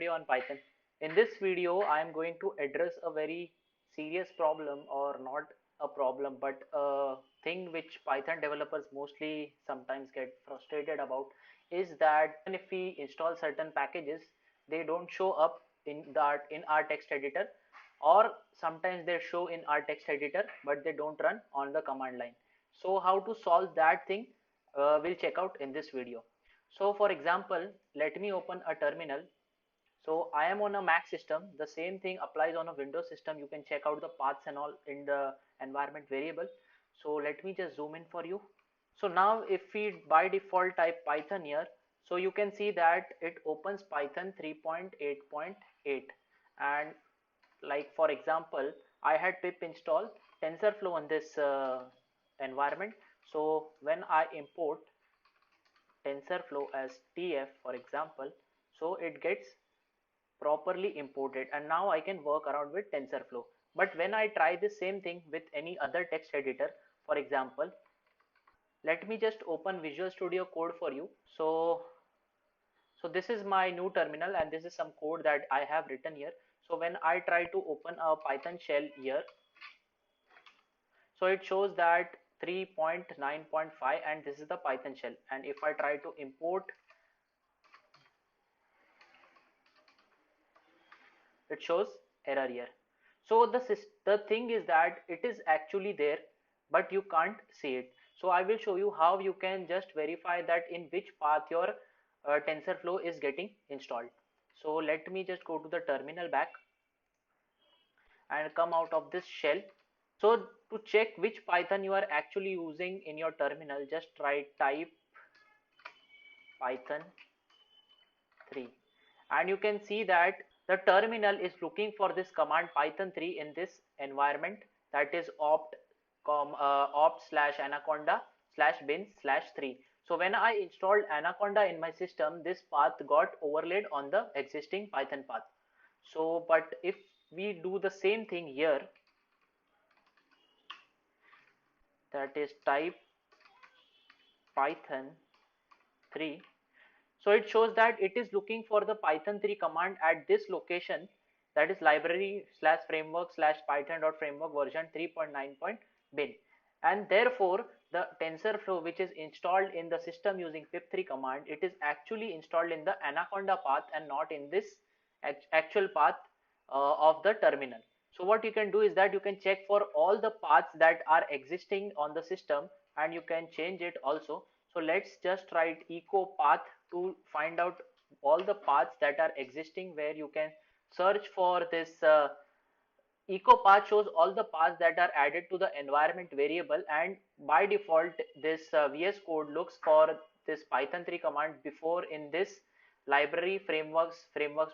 video on Python. In this video, I am going to address a very serious problem, or not a problem, but a thing which Python developers mostly sometimes get frustrated about, is that if we install certain packages, they don't show up in our text editor, or sometimes they show in our text editor, but they don't run on the command line. So how to solve that thing, we'll check out in this video. So for example, let me open a terminal. So I am on a Mac system. The same thing applies on a Windows system. You can check out the paths and all in the environment variable. So let me just zoom in for you. So now if we by default type Python here, so you can see that it opens Python 3.8.8, and like for example, I had pip install TensorFlow on this environment. So when I import TensorFlow as TF for example, so it gets properly imported, and now I can work around with TensorFlow. But when I try the same thing with any other text editor, for example, let me just open Visual Studio Code for you. So this is my new terminal, and this is some code that I have written here. So when I try to open a Python shell here, so it shows that 3.9.5, and this is the Python shell. And if I try to import, it shows error here. So the thing is that it is actually there, but you can't see it. So I will show you how you can just verify that in which path your TensorFlow is getting installed. So let me just go to the terminal back and come out of this shell. So to check which Python you are actually using in your terminal, just type Python 3, and you can see that the terminal is looking for this command Python 3 in this environment, that is opt slash anaconda slash bin slash 3. So when I installed anaconda in my system, this path got overlaid on the existing Python path. So but if we do the same thing here, that is type Python 3, so it shows that it is looking for the Python 3 command at this location, that is library slash framework slash python.framework version 3.9.bin, and therefore the TensorFlow which is installed in the system using pip3 command, it is actually installed in the anaconda path and not in this actual path of the terminal. So what you can do is that you can check for all the paths that are existing on the system, and you can change it also. So let's just write echo path to find out all the paths that are existing, where you can search for this echo path shows all the paths that are added to the environment variable, and by default this VS Code looks for this Python 3 command before in this library frameworks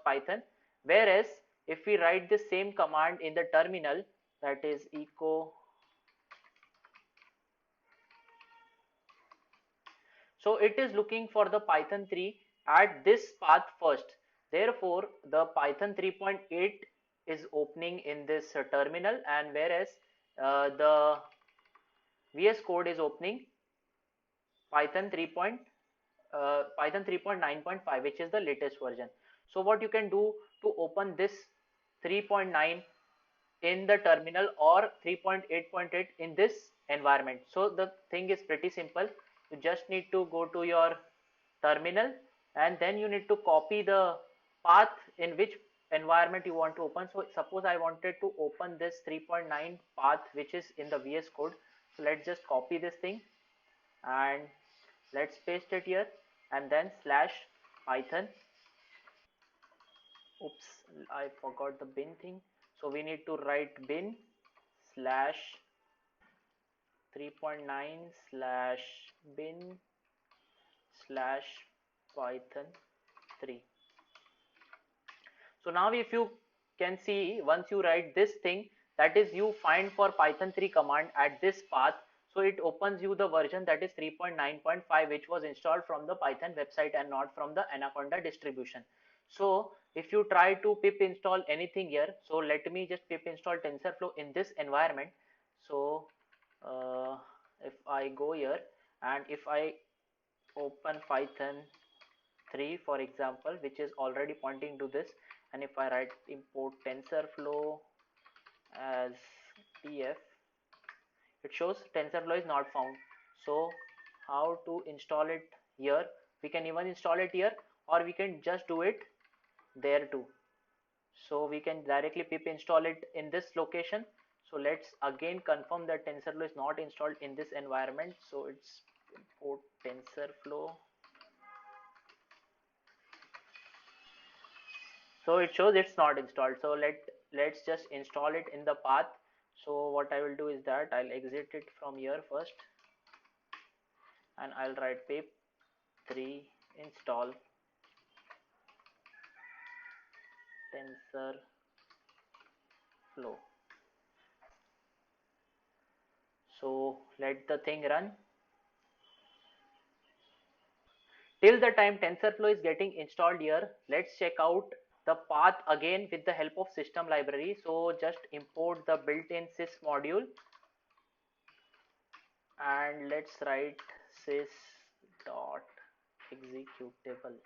Python, whereas if we write the same command in the terminal, that is echo, so it is looking for the Python 3 at this path first. Therefore, the Python 3.8 is opening in this terminal, and whereas the VS Code is opening Python 3. Python 3.9.5, which is the latest version. So what you can do to open this 3.9 in the terminal or 3.8.8 in this environment? So the thing is pretty simple. You just need to go to your terminal, and then you need to copy the path in which environment you want to open. So suppose I wanted to open this 3.9 path which is in the VS Code. So let's just copy this thing and let's paste it here, and then slash Python. Oops, I forgot the bin thing. So we need to write bin slash 3.9 slash bin slash Python 3. So now if you can see, once you write this thing, that is you find for Python 3 command at this path, so it opens you the version that is 3.9.5, which was installed from the Python website and not from the Anaconda distribution. So if you try to pip install anything here, so let me just pip install TensorFlow in this environment. So if I go here and if I open Python 3 for example, which is already pointing to this, and if I write import TensorFlow as tf, it shows TensorFlow is not found. So how to install it here? We can even install it here, or we can just do it there too. So we can directly pip install it in this location. So let's again confirm that TensorFlow is not installed in this environment. So it's import TensorFlow. So it shows it's not installed. So let's just install it in the path. So what I will do is that I'll exit it from here first, and I'll write pip 3 install TensorFlow. So let the thing run. Till the time TensorFlow is getting installed here, let's check out the path again with the help of system library. So just import the built-in sys module, and let's write sys dot executable.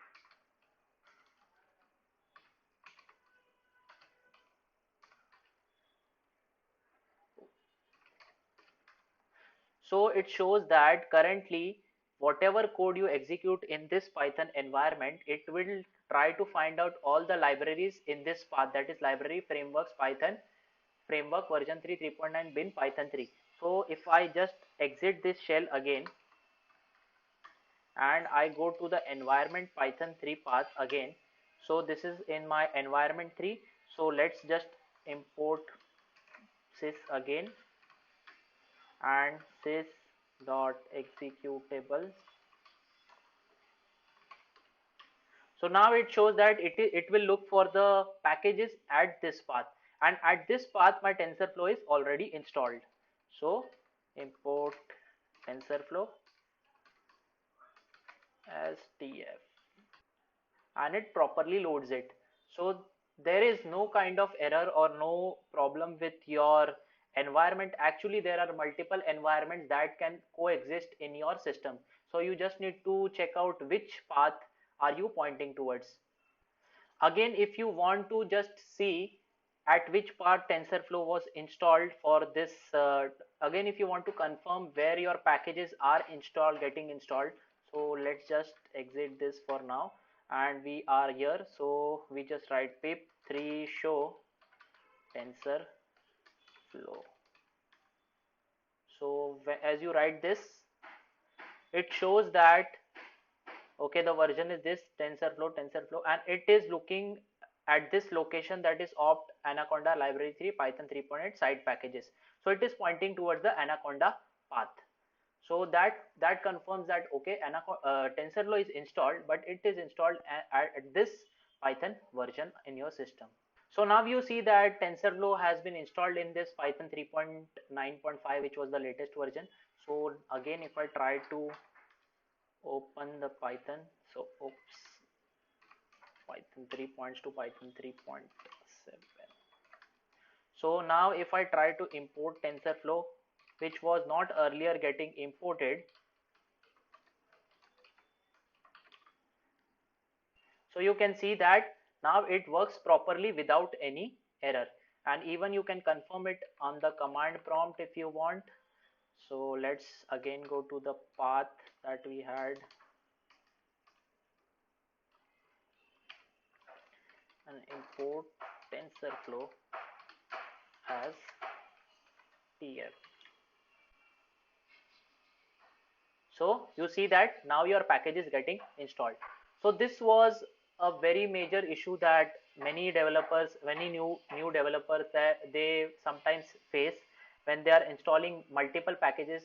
So it shows that currently whatever code you execute in this Python environment, it will try to find out all the libraries in this path, that is library frameworks Python framework version 3 3.9 bin Python 3. So if I just exit this shell again and I go to the environment Python 3 path again, so this is in my environment 3. So let's just import sys again and sys dot executable. So now it shows that it will look for the packages at this path, and at this path my TensorFlow is already installed. So import TensorFlow as tf, and it properly loads it. So there is no kind of error or no problem with your environment. Actually there are multiple environments that can coexist in your system, so you just need to check out which path are you pointing towards. Again, if you want to just see at which part TensorFlow was installed for this, again if you want to confirm where your packages are getting installed, so let's just exit this for now, and we are here. So we just write pip 3 show TensorFlow. So as you write this, it shows that okay, the version is this TensorFlow, and it is looking at this location, that is opt anaconda library 3 python 3.8 side packages. So it is pointing towards the anaconda path. So that confirms that okay, TensorFlow is installed, but it is installed at this Python version in your system. So now you see that TensorFlow has been installed in this Python 3.9.5, which was the latest version. So again, if I try to open the Python, so oops, Python 3 points to Python 3.7. So now if I try to import TensorFlow, which was not earlier getting imported, so you can see that now it works properly without any error, and even you can confirm it on the command prompt if you want. So let's again go to the path that we had and import TensorFlow as tf. So you see that now your package is getting installed. So this was a very major issue that many developers, many new developers, that they sometimes face when they are installing multiple packages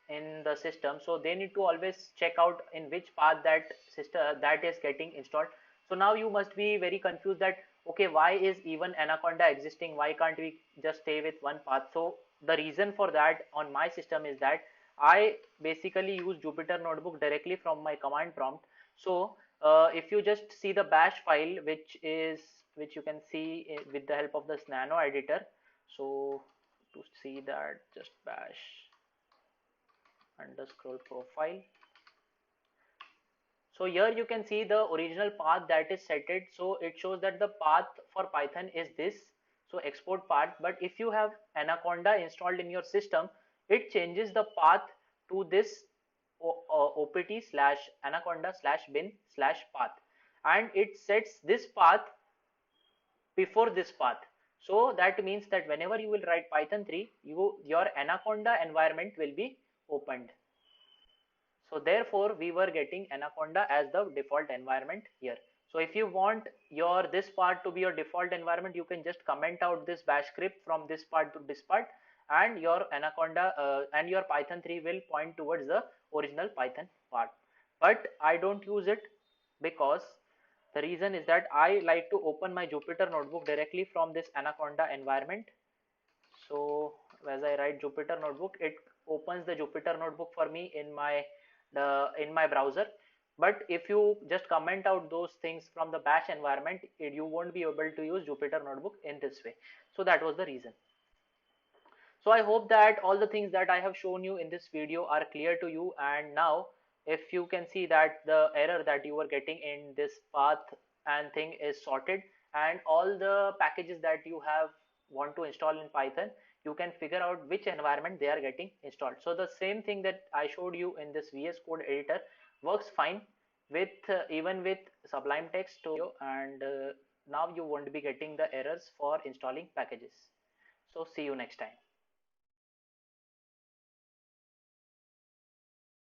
in the system. So they need to always check out in which path that system that is getting installed. So now you must be very confused that okay, why is even anaconda existing, why can't we just stay with one path? So the reason for that on my system is that I basically use Jupyter Notebook directly from my command prompt. So if you just see the bash file, which you can see with the help of this nano editor. So to see that, just bash underscore profile. So here you can see the original path that is set it. So it shows that the path for Python is this. So export path. But if you have Anaconda installed in your system, it changes the path to this opt slash anaconda slash bin slash path, and it sets this path before this path. So that means that whenever you will write Python 3, your Anaconda environment will be opened. So therefore we were getting Anaconda as the default environment here. So if you want your this part to be your default environment, you can just comment out this bash script from this part to this part, and your Anaconda and your Python 3 will point towards the original Python part. But I don't use it because the reason is that I like to open my Jupyter notebook directly from this Anaconda environment. So as I write Jupyter notebook, it opens the Jupyter notebook for me in my browser. But if you just comment out those things from the bash environment, you won't be able to use Jupyter notebook in this way. So that was the reason. So I hope that all the things that I have shown you in this video are clear to you, and now if you can see that the error that you were getting in this path and thing is sorted, and all the packages that you have want to install in Python, you can figure out which environment they are getting installed. So the same thing that I showed you in this VS Code editor works fine with even with Sublime Text Studio, and now you won't be getting the errors for installing packages. So see you next time.